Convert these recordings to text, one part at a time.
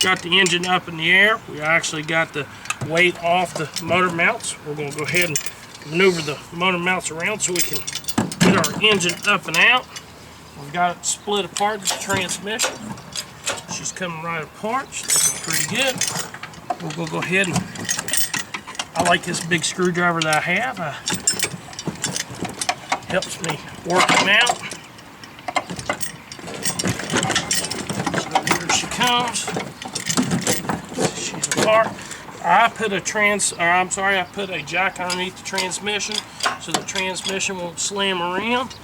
got the engine up in the air. We actually got the weight off the motor mounts. We're going to go ahead and maneuver the motor mounts around so we can get our engine up and out. We've got it split apart, the transmission. She's coming right apart. She's looking pretty good. We're going to go ahead and, I like this big screwdriver that I have. Helps me work them out. So here she comes. She's apart. I put a jack underneath the transmission so the transmission won't slam around.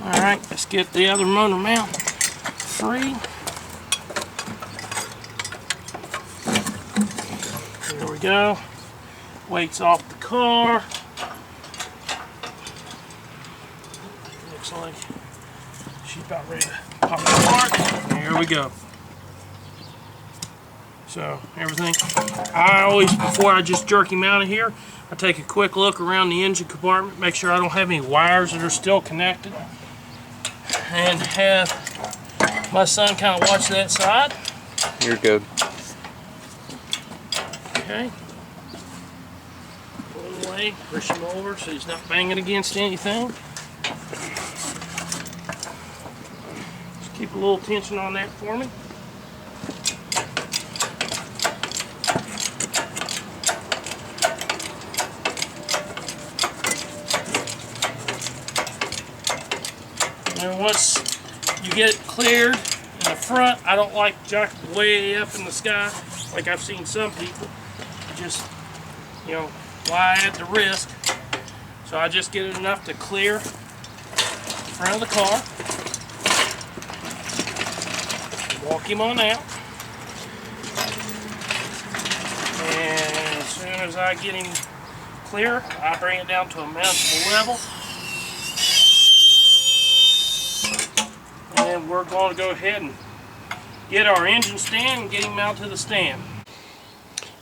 Alright, let's get the other motor mount free. There we go. Weight's off the car. Looks like she's about ready to pop apart. There we go. So everything, I always, before I just jerk him out of here, I take a quick look around the engine compartment, make sure I don't have any wires that are still connected, and have my son kind of watch that side. You're good. Okay. Pull away, push him over so he's not banging against anything. Just keep a little tension on that for me. And once you get it cleared in the front, I don't like jacking way up in the sky like I've seen some people. Just, you know, fly at the risk. So I just get it enough to clear the front of the car. Walk him on out. And as soon as I get him clear, I bring it down to a mountable level. And we're going to go ahead and get our engine stand and get him out to the stand.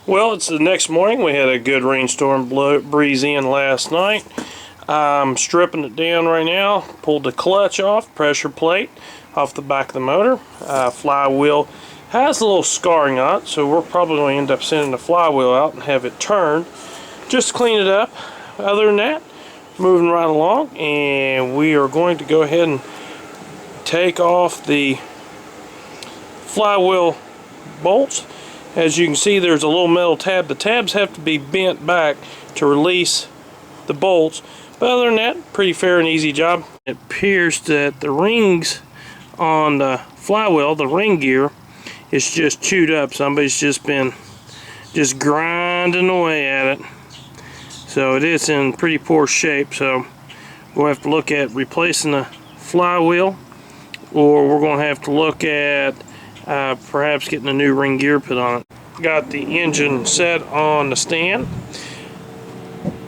Well, it's the next morning. We had a good rainstorm breeze in last night. I'm stripping it down right now. Pulled the clutch off, pressure plate off the back of the motor. Flywheel has a little scarring on it, so we're probably going to end up sending the flywheel out and have it turned just to clean it up. Other than that, moving right along, and we are going to go ahead and take off the flywheel bolts. As you can see, there's a little metal tab. The tabs have to be bent back to release the bolts, but other than that, pretty fair and easy job. It appears that the rings on the flywheel, the ring gear, is just chewed up. Somebody's just been grinding away at it, so it is in pretty poor shape. So we'll have to look at replacing the flywheel, or we're going to have to look at perhaps getting a new ring gear put on it. Got the engine set on the stand.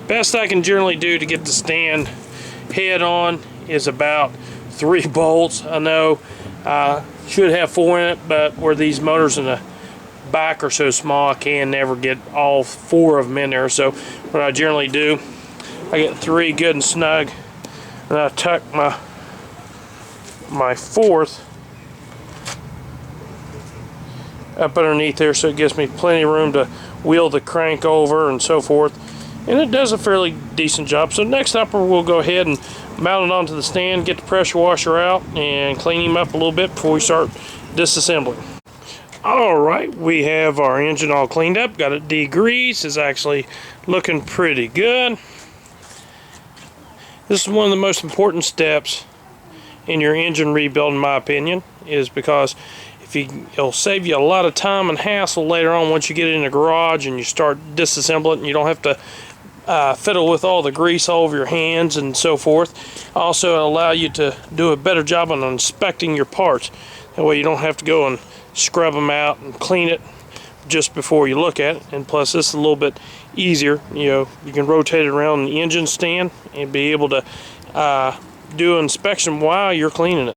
Best I can generally do to get the stand head on is about 3 bolts. I know should have 4 in it, but where these motors in the back are so small, I can never get all 4 of them in there. So what I generally do, I get 3 good and snug, and I tuck my 4th up underneath there, so it gives me plenty of room to wheel the crank over and so forth, and it does a fairly decent job. So next up, we'll go ahead and mount it onto the stand, get the pressure washer out, and clean him up a little bit before we start disassembling. Alright, we have our engine all cleaned up, got it degreased. It's actually looking pretty good. This is one of the most important steps in your engine rebuild, in my opinion, is because it'll save you a lot of time and hassle later on once you get it in the garage and you start disassembling it, and you don't have to fiddle with all the grease all over your hands and so forth. Also, it'll allow you to do a better job on inspecting your parts. That way you don't have to go and scrub them out and clean it just before you look at it. And plus, this is a little bit easier. You know, you can rotate it around the engine stand and be able to do an inspection while you're cleaning it.